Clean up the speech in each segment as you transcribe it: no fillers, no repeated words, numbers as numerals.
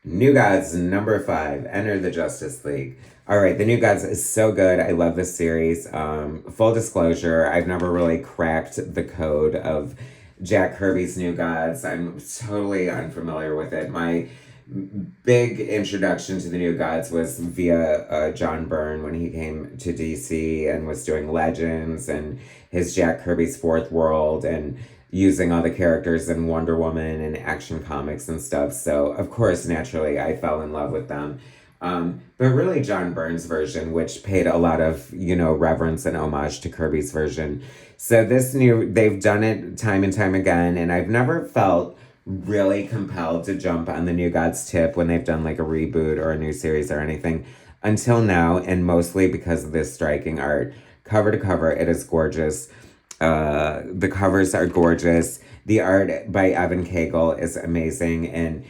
New Gods number 5, Enter the Justice League. All right, the New Gods is so good. I love this series. Full disclosure, I've never really cracked the code of Jack Kirby's New Gods. I'm totally unfamiliar with it. My big introduction to the New Gods was via John Byrne when he came to DC and was doing Legends and his Jack Kirby's Fourth World and using all the characters in Wonder Woman and Action Comics and stuff. So, of course, naturally, I fell in love with them. But really, John Byrne's version, which paid a lot of, reverence and homage to Kirby's version. So they've done it time and time again, and I've never felt really compelled to jump on the New Gods tip when they've done like a reboot or a new series or anything until now, and mostly because of this striking art. Cover to cover, it is gorgeous. The covers are gorgeous. The art by Evan Cagle is amazing, and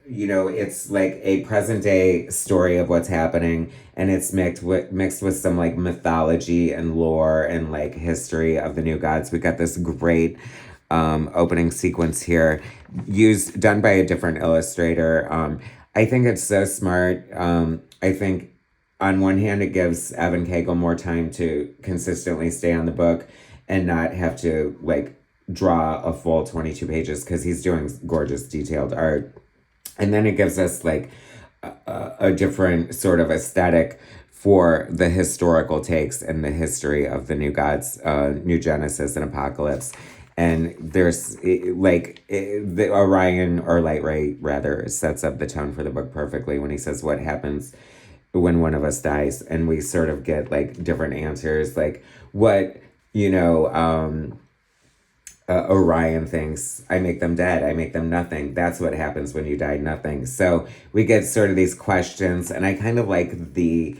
it's like a present day story of what's happening, and it's mixed with some like mythology and lore and like history of the New Gods. We got this great opening sequence here, done by a different illustrator. I think it's so smart. I think on one hand, it gives Evan Cagle more time to consistently stay on the book and not have to like draw a full 22 pages because he's doing gorgeous detailed art. And then it gives us like a different sort of aesthetic for the historical takes and the history of the New Gods, New Genesis and Apocalypse. And there's the Orion, or Light Ray rather, sets up the tone for the book perfectly when he says what happens when one of us dies, and we sort of get like different answers, like what Orion thinks. I make them dead, I make them nothing. That's what happens when you die, nothing. So we get sort of these questions, and I kind of like the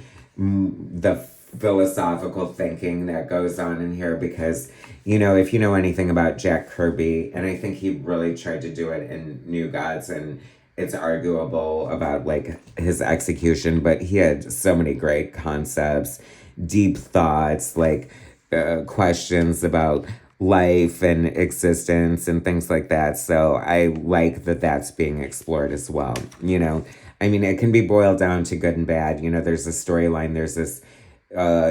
philosophical thinking that goes on in here, because if you know anything about Jack Kirby, and I think he really tried to do it in New Gods, and it's arguable about like his execution, but he had so many great concepts, deep thoughts, like questions about life and existence and things like that. So I like that that's being explored as well. I mean, it can be boiled down to good and bad. There's a storyline, there's this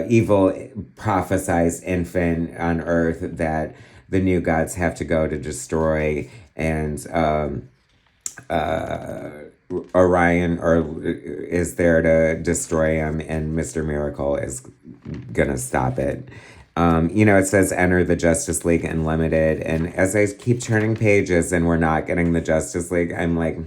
evil prophesized infant on Earth that the New Gods have to go to destroy, and Orion is there to destroy him, and Mr. Miracle is gonna stop it. It says enter the Justice League Unlimited, and as I keep turning pages and we're not getting the Justice League, I'm like,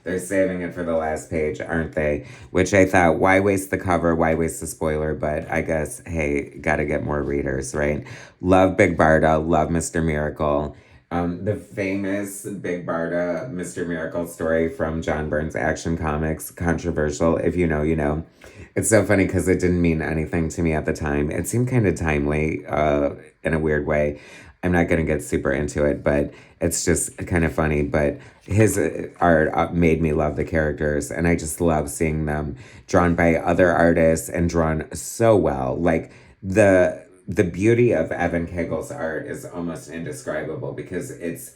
they're saving it for the last page, aren't they? Which I thought, why waste the cover? Why waste the spoiler? But I guess, hey, gotta get more readers, right? Love Big Barda, love Mr. Miracle. The famous Big Barda Mr. Miracle story from John Byrne's Action Comics, controversial. If you know, you know. It's so funny because it didn't mean anything to me at the time. It seemed kind of timely in a weird way. I'm not going to get super into it, but it's just kind of funny. But his art made me love the characters, and I just love seeing them drawn by other artists and drawn so well. Like the beauty of Evan Cagle's art is almost indescribable because it's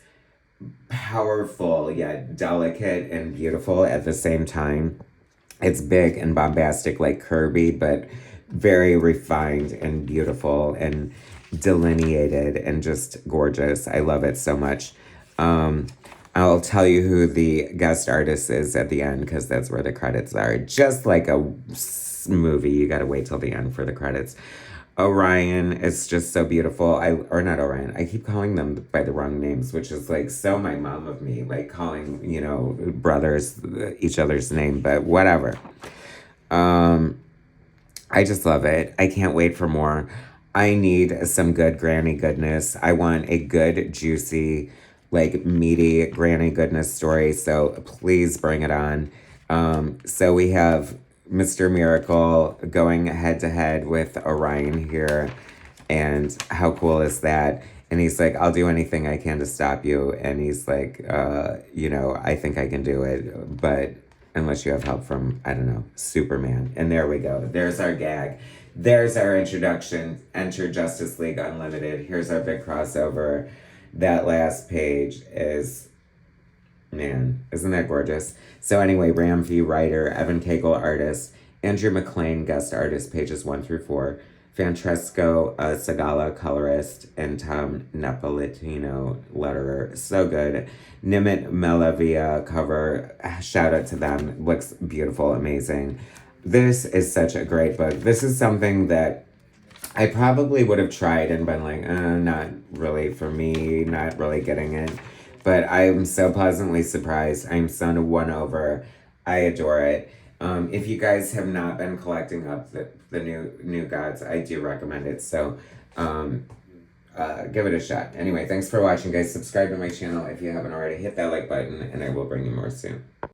powerful yet delicate and beautiful at the same time. It's big and bombastic like Kirby, but very refined and beautiful and delineated and just gorgeous. I love it so much. I'll tell you who the guest artist is at the end because that's where the credits are. Just like a movie, you gotta wait till the end for the credits. Orion is just so beautiful. Or not Orion. I keep calling them by the wrong names, which is like so my mom of me, like calling, brothers each other's name, but whatever. I just love it. I can't wait for more. I need some good granny goodness. I want a good, juicy, like meaty granny goodness story. So please bring it on. So we have Mr. Miracle going head to head with Orion here. And how cool is that? And he's like, I'll do anything I can to stop you. And he's like, I think I can do it. But unless you have help from, I don't know, Superman. And there we go. There's our gag. There's our introduction. Enter Justice League Unlimited. Here's our big crossover. That last page is Man, isn't that gorgeous? So anyway, Ramsey writer, Evan Cagle artist, Andrew McLean guest artist, pages 1 through 4, Francesco Sagala colorist, and Tom Napolitano letterer. So good. Nimit Melavia cover. Shout out to them. Looks beautiful, amazing. This is such a great book. This is something that I probably would have tried and been like, not really for me, not really getting it. But I'm so pleasantly surprised. I'm so won over. I adore it. If you guys have not been collecting up the new gods, I do recommend it. So give it a shot. Anyway, thanks for watching, guys. Subscribe to my channel if you haven't already. Hit that like button, and I will bring you more soon.